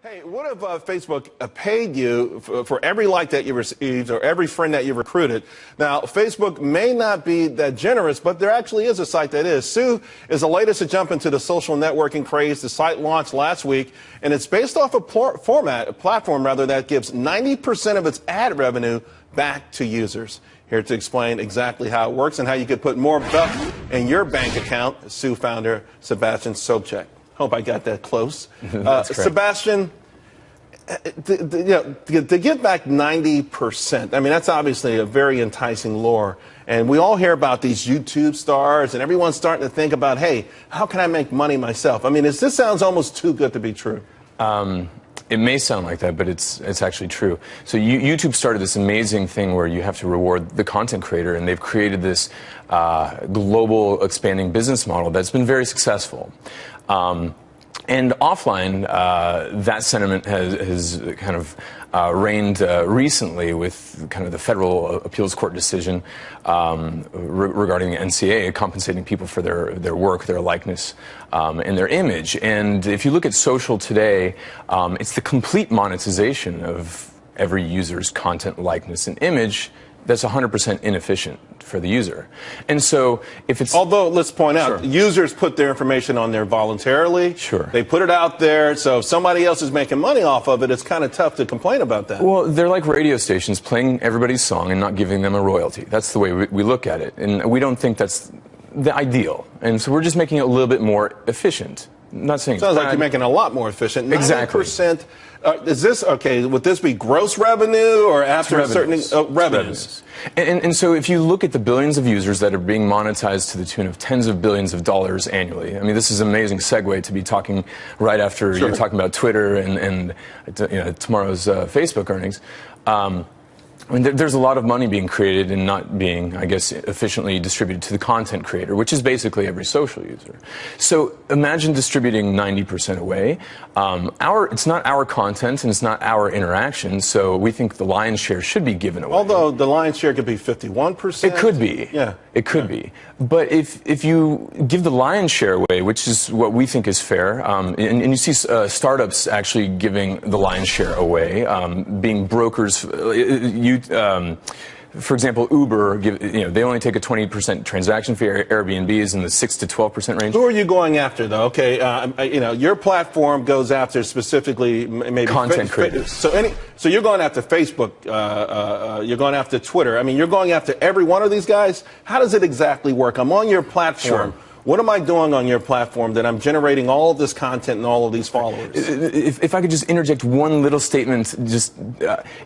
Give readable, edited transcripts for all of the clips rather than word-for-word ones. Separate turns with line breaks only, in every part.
Hey, what if Facebook paid you for every like that you received or every friend that you recruited? Now, Facebook may not be that generous, but there actually is a site that is. Sue is the latest to jump into the social networking craze. The site launched last week, and it's based off a platform that gives 90% of its ad revenue back to users. Here to explain exactly how it works and how you could put more buck in your bank account, Sue founder Sebastian Sobczak. Hope I got that close. Sebastian, to give back 90%, I mean, that's obviously a very enticing lure. And we all hear about these YouTube stars, and everyone's starting to think about, hey, how can I make money myself? I mean, this sounds almost too good to be true.
It may sound like that, but it's actually true. So YouTube started this amazing thing where you have to reward the content creator, and they've created this global expanding business model that's been very successful. And offline, that sentiment has kind of reigned recently with kind of the federal appeals court decision regarding the NCAA compensating people for their work, their likeness, and their image. And if you look at social today, it's the complete monetization of every user's content, likeness, and image that's 100% inefficient for the user. And so if it's...
Although, let's point out, users put their information on there voluntarily.
Sure.
They put it out there, so if somebody else is making money off of it, it's kind of tough to complain about that.
Well, they're like radio stations playing everybody's song and not giving them a royalty. That's the way we look at it. And we don't think that's the ideal. And so we're just making it a little bit more efficient. I'm not saying
sounds like you're making it a lot more efficient. 90%.
Exactly.
Is this, okay, would this be gross revenue or after a certain revenues?
And so if you look at the billions of users that are being monetized to the tune of tens of billions of dollars annually, I mean, this is an amazing segue to be talking right after you're talking about Twitter and tomorrow's Facebook earnings. I mean, there's a lot of money being created and not being, I guess, efficiently distributed to the content creator, which is basically every social user. So imagine distributing 90% away. It's not our content and it's not our interaction, so we think the lion's share should be given away.
Although the lion's share could be 51%.
It could be.
Yeah.
It could be. But if you give the lion's share away, which is what we think is fair, and you see startups actually giving the lion's share away, being brokers, for example, Uber, they only take a 20% transaction fee. Airbnb is in the 6 to 12% range.
Who are you going after, though? Okay, your platform goes after specifically maybe
content creators.
So you're going after Facebook. You're going after Twitter. I mean, you're going after every one of these guys. How does it exactly work? I'm on your platform. Sure. What am I doing on your platform that I'm generating all of this content and all of these followers?
If I could just interject one little statement,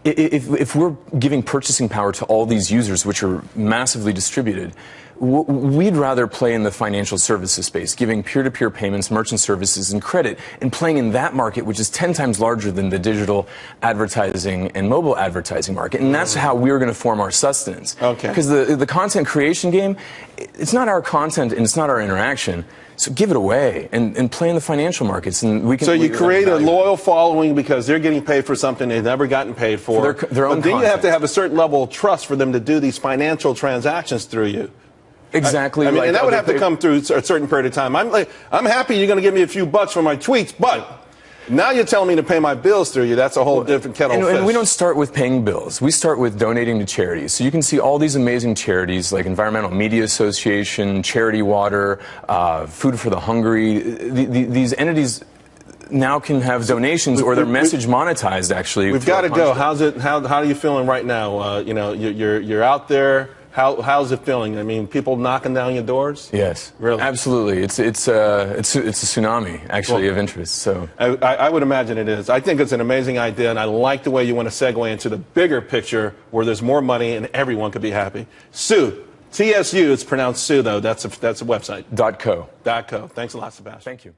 if we're giving purchasing power to all these users, which are massively distributed, we'd rather play in the financial services space, giving peer-to-peer payments, merchant services, and credit, and playing in that market, which is 10 times larger than the digital advertising and mobile advertising market. And that's how we're going to form our sustenance.
Okay.
Because the content creation game, it's not our content and it's not our interaction. So give it away and play in the financial markets, and we can.
So you create a loyal following because they're getting paid for something they've never gotten paid for.
Their own
but then
content.
You have to have a certain level of trust for them to do these financial transactions through you.
Exactly.
I mean, and that would have to come through a certain period of time. I'm happy you're going to give me a few bucks for my tweets, but now you're telling me to pay my bills through you. That's a whole different kettle of fish.
And we don't start with paying bills. We start with donating to charities. So you can see all these amazing charities like Environmental Media Association, Charity Water, Food for the Hungry. These entities now can have donations or their message monetized, actually.
We've got to go. How are you feeling right now? You're out there. How's it feeling? I mean, people knocking down your doors?
Yes,
really,
absolutely. It's a tsunami actually of interest. So
I would imagine it is. I think it's an amazing idea, and I like the way you want to segue into the bigger picture where there's more money and everyone could be happy. Sue, TSU. It's pronounced Sue though. That's a website.
.co.
.co. Thanks a lot, Sebastian.
Thank you.